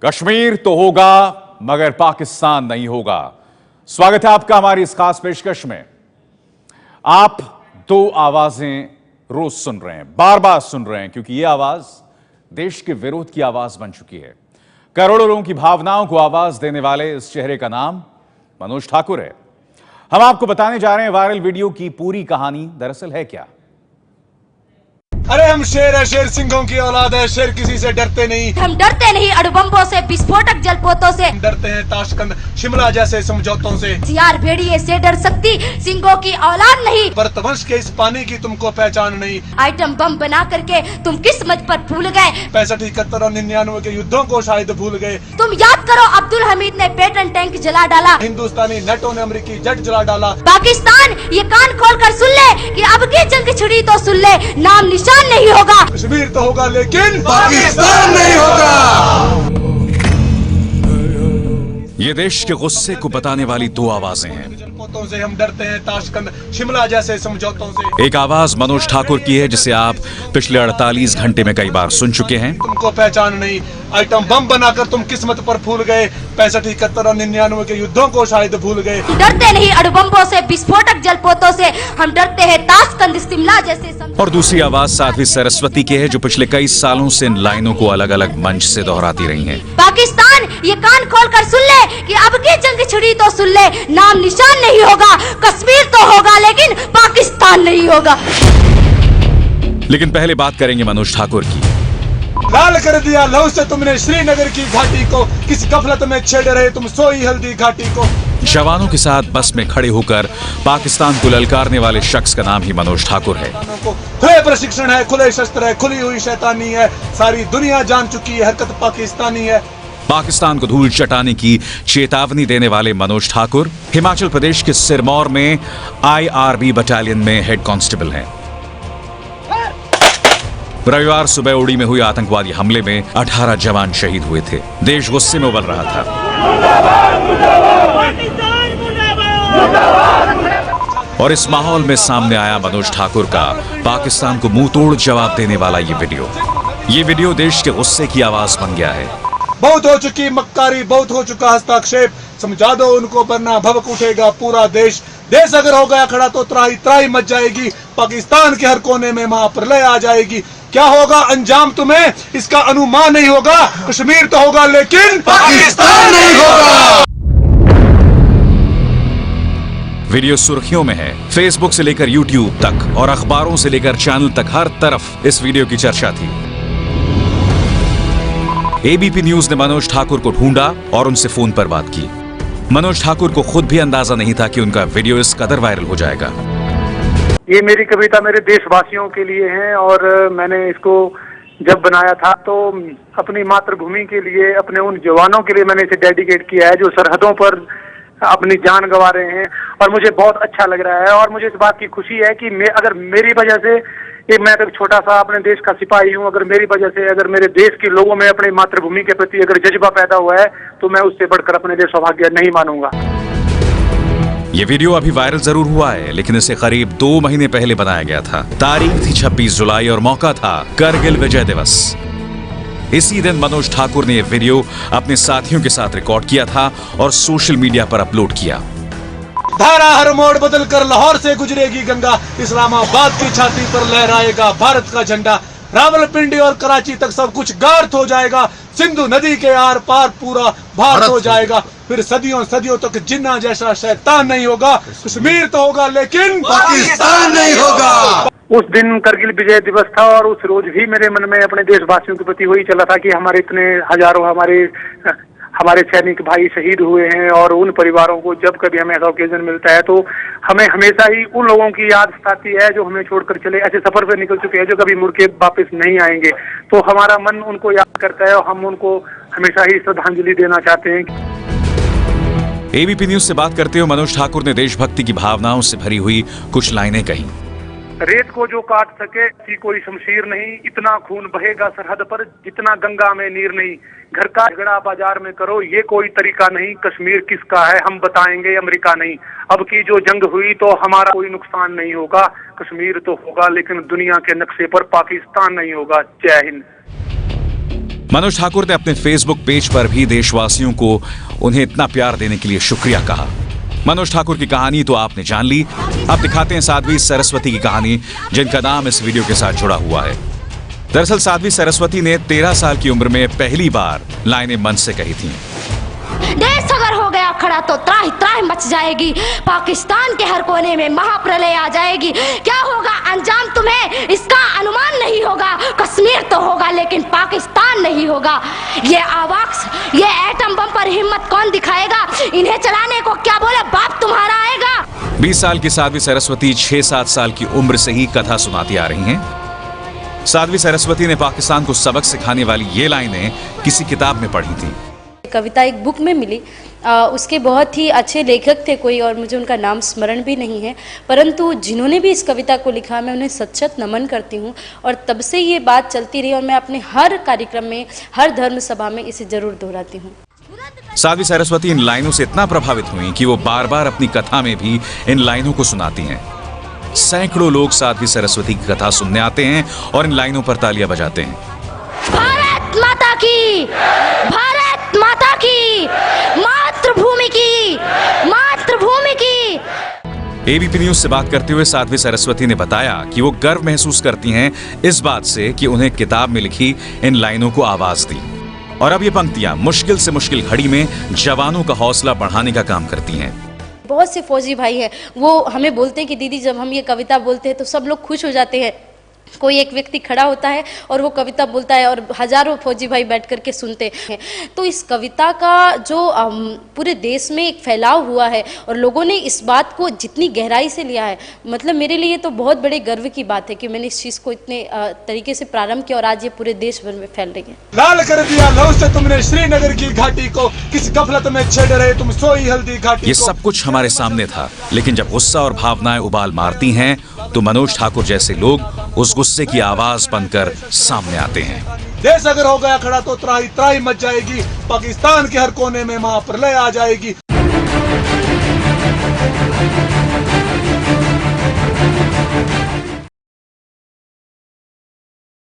कश्मीर तो होगा मगर पाकिस्तान नहीं होगा। स्वागत है आपका हमारी इस खास पेशकश में। आप दो आवाजें रोज सुन रहे हैं, बार बार सुन रहे हैं, क्योंकि यह आवाज देश के विरोध की आवाज बन चुकी है। करोड़ों लोगों की भावनाओं को आवाज देने वाले इस चेहरे का नाम मनोज ठाकुर है। हम आपको बताने जा रहे हैं वायरल वीडियो की पूरी कहानी दरअसल है क्या। अरे हम शेर है, शेर सिंहों की औलाद है, शेर किसी से डरते नहीं। हम डरते नहीं अणुबम्बों से, विस्फोटक जलपोतों से। हम डरते हैं ताशकंद शिमला जैसे समझौतों से। सियार भेड़िए से डर सकती, सिंहों की औलाद नहीं। भरतवंश के इस पानी की तुमको पहचान नहीं। आइटम बम बना करके तुम किस मत पर भूल गए। 65, 71 और 99 के युद्धों को शायद भूल गए। तुम याद करो, अब्दुल हमीद ने पेटन टैंक जला डाला। हिंदुस्तानी नेटो ने अमेरिकी जेट जला डाला। पाकिस्तान ये कान खोल कर सुन ले कि अब की जंग छिड़ी तो सुन ले, नाम निशान नहीं होगा। कश्मीर तो होगा लेकिन पाकिस्तान नहीं होगा। ये देश के गुस्से को बताने वाली दो आवाजें हैं। जलपोतों से हम डरते हैं ताशकंद शिमला जैसे समझौतों से। एक आवाज मनोज ठाकुर की है, जिसे आप पिछले 48 घंटे में कई बार सुन चुके हैं। तुमको पहचान नहीं, आइटम बम बनाकर तुम किस्मत पर फूल गए। 65, 71 और 99 के युद्धों को शायद भूल गए। डरते नहीं अणुबम्बों से, विस्फोटक जलपोतों से। हम डरते हैं ताशकंद शिमला जैसे। और दूसरी आवाज साध्वी सरस्वती की है, जो पिछले कई सालों से इन लाइनों को अलग अलग मंच से दोहराती रही हैं। पाकिस्तान ये कान खोल कर सुन ले कि अब की जंग छिड़ी तो सुन ले, नाम निशान नहीं होगा। कश्मीर तो होगा लेकिन पाकिस्तान नहीं होगा। लेकिन पहले बात करेंगे मनोज ठाकुर की। लाल कर दिया लहू से तुमने श्रीनगर की घाटी को, किस गफलत में छेड़ रहे तुम सोई हल्दी घाटी को। जवानों के साथ बस में खड़े होकर पाकिस्तान को ललकारने वाले शख्स का नाम ही मनोज ठाकुर है। खुले प्रशिक्षण है, खुले शस्त्र है, खुली हुई शैतानी है, सारी दुनिया जान चुकी है हरकत पाकिस्तानी है। पाकिस्तान को धूल चटाने की चेतावनी देने वाले मनोज ठाकुर हिमाचल प्रदेश के सिरमौर में IRB बटालियन में हेड कांस्टेबल हैं। रविवार सुबह उड़ी में हुए आतंकवादी हमले में 18 जवान शहीद हुए थे। देश गुस्से में उबल रहा था। और इस माहौल में सामने आया मनोज ठाकुर का पाकिस्तान को मुंह तोड़ जवाब देने वाला ये वीडियो देश के गुस्से की आवाज बन गया है। बहुत हो चुकी मक्कारी, बहुत हो चुका हस्तक्षेप, समझा दो उनको वरना भभक उठेगा पूरा देश। देश अगर हो गया खड़ा तो त्राही त्राही मच जाएगी। पाकिस्तान के हर कोने में महाप्रलय आ जाएगी। क्या होगा अंजाम तुम्हें इसका अनुमान नहीं होगा। कश्मीर तो होगा लेकिन पाकिस्तान नहीं होगा। वीडियो सुर्खियों में है। फेसबुक से लेकर YouTube तक और अखबारों से लेकर चैनल तक हर तरफ इस वीडियो की चर्चा थी। ABP न्यूज ने मनोज ठाकुर को ढूंढा और उनसे फोन पर बात की। मनोज ठाकुर को खुद भी अंदाजा नहीं था कि उनका वीडियो इस कदर वायरल हो जाएगा। ये मेरी कविता मेरे देशवासियों के लिए है और मैंने इसको जब बनाया था तो अपनी मातृभूमि के लिए, अपने उन जवानों के लिए मैंने इसे डेडिकेट किया है जो सरहदों पर अपनी जान गंवा रहे हैं। और मुझे बहुत अच्छा लग रहा है और मुझे इस बात की खुशी है कि अगर मेरी वजह से, मैं तो छोटा सा अपने देश का सिपाही हूँ, अगर मेरी वजह से अगर मेरे देश के लोगों में अपनी मातृभूमि के प्रति अगर जज्बा पैदा हुआ है तो मैं उससे बढ़कर अपने लिए सौभाग्य नहीं मानूंगा। ये वीडियो अभी वायरल जरूर हुआ है, लेकिन इसे करीब 2 महीने पहले बनाया गया था। तारीख थी 26 जुलाई और मौका था करगिल विजय दिवस। इसी दिन मनोज ठाकुर ने यह वीडियो अपने साथियों के साथ रिकॉर्ड किया था और सोशल मीडिया पर अपलोड किया। धारा हर मोड़ बदल कर लाहौर से गुजरेगी गंगा, इस्लामाबाद की छाती पर लहराएगा भारत का झंडा। रावलपिंडी और कराची तक सब कुछ गार्थ हो जाएगा। सिंधु नदी के आर पार पूरा भारत हो जाएगा। फिर सदियों सदियों तक जिन्ना जैसा शैतान नहीं होगा। कश्मीर तो होगा लेकिन पाकिस्तान नहीं होगा। उस दिन करगिल विजय दिवस था और उस रोज भी मेरे मन में अपने देशवासियों के प्रति वही चला था कि हमारे इतने हजारों हमारे सैनिक भाई शहीद हुए हैं और उन परिवारों को जब कभी हमें ऐसा ओकेजन मिलता है तो हमें हमेशा ही उन लोगों की याद सताती है जो हमें छोड़कर चले, ऐसे सफर पे निकल चुके हैं जो कभी मुड़ के वापस नहीं आएंगे। तो हमारा मन उनको याद करता है और हम उनको हमेशा ही श्रद्धांजलि देना चाहते हैं। ABP न्यूज से बात करते हुए मनोज ठाकुर ने देशभक्ति की भावनाओं से भरी हुई कुछ लाइनें कही। रेत को जो काट सके ऐसी कोई शमशीर नहीं, इतना खून बहेगा सरहद पर जितना गंगा में नीर नहीं। घर का झगड़ा बाजार में करो ये कोई तरीका नहीं। कश्मीर किसका है हम बताएंगे अमेरिका नहीं। अब की जो जंग हुई तो हमारा कोई नुकसान नहीं होगा। कश्मीर तो होगा लेकिन दुनिया के नक्शे पर पाकिस्तान नहीं होगा। जय हिंद। मनोज ठाकुर ने अपने फेसबुक पेज पर भी देशवासियों को उन्हें इतना प्यार देने के लिए शुक्रिया कहा। मनोज ठाकुर की कहानी तो आपने जान ली, अब दिखाते हैं साध्वी सरस्वती की कहानी, जिनका नाम इस वीडियो के साथ जुड़ा हुआ है। दरअसल साध्वी सरस्वती ने 13 साल की उम्र में पहली बार लाइनें मन से कही थीं। देश अगर हो गया खड़ा तो त्राहि त्राहि मच जाएगी, पाकिस्तान के हर कोने में महाप्रलय आ जाएगी। क्या होगा अंजाम तुम्हें इसका अनुमान नहीं होगा। कश्मीर तो होगा लेकिन पाकिस्तान नहीं होगा। ये आवाक्स, ये एटम बम पर हिम्मत कौन दिखाएगा। इन्हें चलाने को क्या बोले बाप तुम्हारा आएगा। 20 साल की साध्वी सरस्वती 6-7 साल की उम्र से ही कथा सुनाती आ रही हैं। साध्वी सरस्वती ने पाकिस्तान को सबक सिखाने वाली ये लाइनें किसी किताब में पढ़ी थी। कविता एक बुक में मिली, उसके बहुत ही अच्छे लेखक थे कोई, और मुझे उनका नाम स्मरण भी नहीं है, परंतु जिन्होंने भी इस कविता को लिखा मैं उन्हें सच नमन करती हूँ। और तब से ये बात चलती रही और मैं अपने हर कार्यक्रम में, हर धर्म सभा में इसे जरूर दोहराती हूँ। साध्वी सरस्वती इन लाइनों से इतना प्रभावित हुई कि वो बार बार अपनी कथा में भी इन लाइनों को सुनाती हैं। सैकड़ों लोग साध्वी सरस्वती की कथा सुनने आते हैं और इन लाइनों पर तालियां बजाते हैं। भारत माता की, भारत माता की, मातृभूमि की, मातृभूमि की। एबीपी न्यूज से बात करते हुए साध्वी सरस्वती ने बताया कि वो गर्व महसूस करती हैं इस बात से कि उन्हें किताब में लिखी इन लाइनों को आवाज दी। और अब ये पंक्तियां मुश्किल से मुश्किल घड़ी में जवानों का हौसला बढ़ाने का काम करती हैं। बहुत से फौजी भाई हैं, वो हमें बोलते हैं कि दीदी जब हम ये कविता बोलते हैं तो सब लोग खुश हो जाते हैं। कोई एक व्यक्ति खड़ा होता है और वो कविता बोलता है और हजारों फौजी भाई बैठ करके सुनते हैं। तो इस कविता का जो पूरे देश में एक फैलाव हुआ है और लोगों ने इस बात को जितनी गहराई से लिया है, मतलब मेरे लिए तो बहुत बड़े गर्व की बात है कि मैंने इस चीज़ को इतने तरीके से प्रारंभ किया और आज ये पूरे देश भर में फैल रही है। लाल कर दिया लहू से तुमने श्रीनगर की घाटी को, किस गफलत में छेड़ रहे तुम सोई हल्दी घाटी। ये सब कुछ हमारे सामने था, लेकिन जब गुस्सा और भावनाएं उबाल मारती हैं तो मनोज ठाकुर जैसे लोग उस गुस्से की आवाज बनकर सामने आते हैं। देश अगर हो गया खड़ा तो त्राहि त्राहि मच जाएगी, पाकिस्तान के हर कोने में महाप्रलय आ जाएगी।